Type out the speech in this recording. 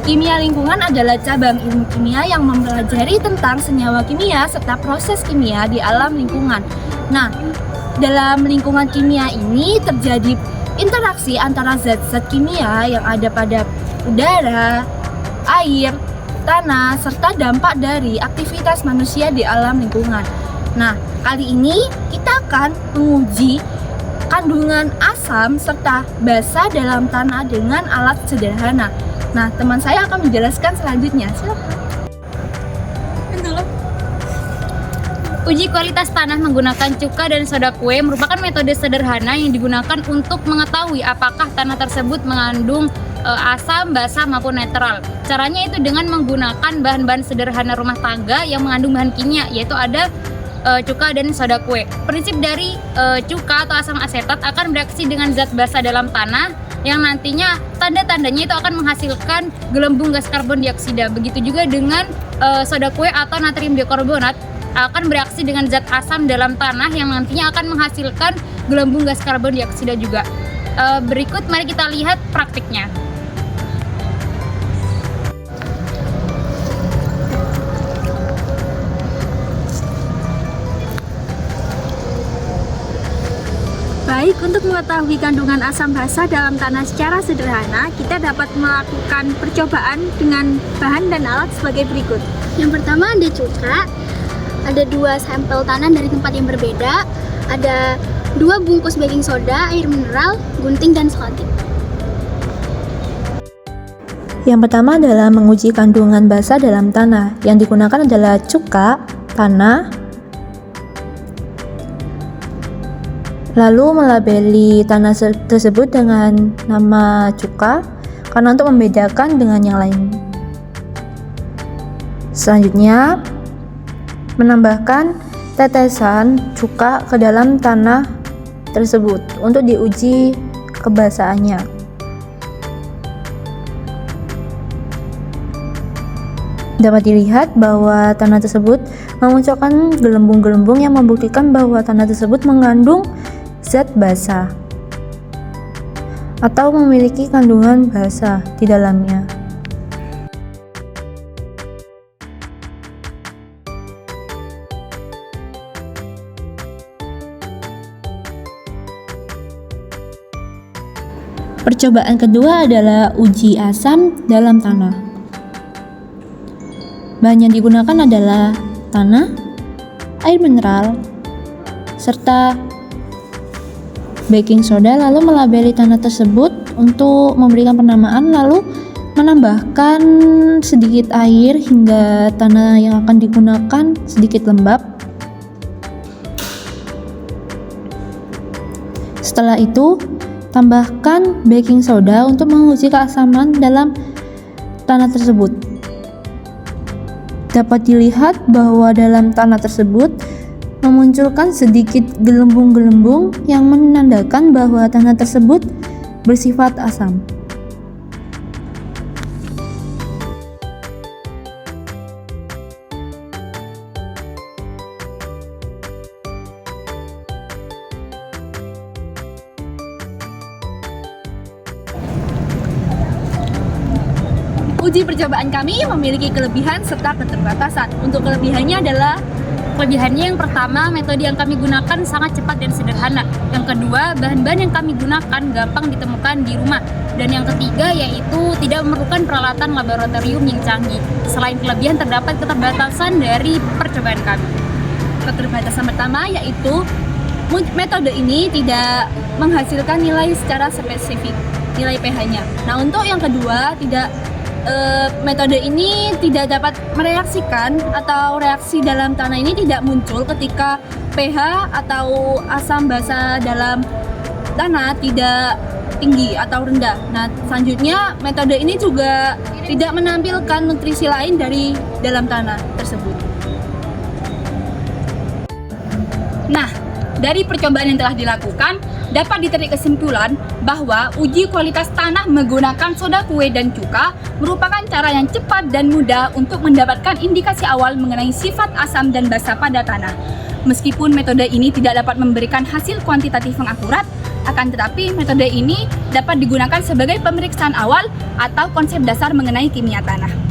Kimia lingkungan adalah cabang ilmu kimia yang mempelajari tentang senyawa kimia serta proses kimia di alam lingkungan. Nah, dalam lingkungan kimia ini terjadi interaksi antara zat-zat kimia yang ada pada udara, air, tanah, serta dampak dari aktivitas manusia di alam lingkungan. Nah, kali ini kita akan menguji kandungan asam serta basa dalam tanah dengan alat sederhana. Nah, teman saya akan menjelaskan selanjutnya. Silakan. Uji kualitas tanah menggunakan cuka dan soda kue merupakan metode sederhana yang digunakan untuk mengetahui apakah tanah tersebut mengandung asam, basa maupun netral. Caranya itu dengan menggunakan bahan-bahan sederhana rumah tangga yang mengandung bahan kimia, yaitu ada cuka dan soda kue. Prinsip dari cuka atau asam asetat akan bereaksi dengan zat basa dalam tanah yang nantinya tanda-tandanya itu akan menghasilkan gelembung gas karbon dioksida. Begitu juga dengan soda kue atau natrium bikarbonat akan bereaksi dengan zat asam dalam tanah yang nantinya akan menghasilkan gelembung gas karbon dioksida juga. Berikut mari kita lihat praktiknya. Baik, untuk mengetahui kandungan asam basa dalam tanah secara sederhana, kita dapat melakukan percobaan dengan bahan dan alat sebagai berikut. Yang pertama ada cuka, ada 2 sampel tanah dari tempat yang berbeda, ada 2 bungkus baking soda, air mineral, gunting, dan selotip. Yang pertama adalah menguji kandungan basa dalam tanah. Yang digunakan adalah cuka, tanah, lalu melabeli tanah tersebut dengan nama cuka karena untuk membedakan dengan yang lain. Selanjutnya, menambahkan tetesan cuka ke dalam tanah tersebut untuk diuji kebasaannya. Dapat dilihat bahwa tanah tersebut memunculkan gelembung-gelembung yang membuktikan bahwa tanah tersebut mengandung zat basa atau memiliki kandungan basa di dalamnya. Percobaan kedua adalah uji asam dalam tanah. Bahan yang digunakan adalah tanah, air mineral, serta baking soda, lalu melabeli tanah tersebut untuk memberikan penamaan, lalu menambahkan sedikit air hingga tanah yang akan digunakan sedikit lembab. Setelah itu, tambahkan baking soda untuk menguji keasaman dalam tanah tersebut. Dapat dilihat bahwa dalam tanah tersebut memunculkan sedikit gelembung-gelembung yang menandakan bahwa tanah tersebut bersifat asam. Uji percobaan kami memiliki kelebihan serta keterbatasan. Untuk kelebihannya adalah Kelebihannya yang pertama, metode yang kami gunakan sangat cepat dan sederhana. Yang kedua, bahan-bahan yang kami gunakan gampang ditemukan di rumah. Dan yang ketiga yaitu tidak memerlukan peralatan laboratorium yang canggih. Selain kelebihan, terdapat keterbatasan dari percobaan kami. keterbatasan pertama yaitu metode ini tidak menghasilkan nilai secara spesifik, nilai pH-nya. Nah, untuk yang kedua tidak metode ini tidak dapat mereaksikan atau reaksi dalam tanah ini tidak muncul ketika pH atau asam basa dalam tanah tidak tinggi atau rendah. Nah, selanjutnya metode ini juga tidak menampilkan nutrisi lain dari dalam tanah tersebut. Nah, dari percobaan yang telah dilakukan, dapat ditarik kesimpulan bahwa uji kualitas tanah menggunakan soda kue dan cuka merupakan cara yang cepat dan mudah untuk mendapatkan indikasi awal mengenai sifat asam dan basa pada tanah. Meskipun metode ini tidak dapat memberikan hasil kuantitatif yang akurat, akan tetapi metode ini dapat digunakan sebagai pemeriksaan awal atau konsep dasar mengenai kimia tanah.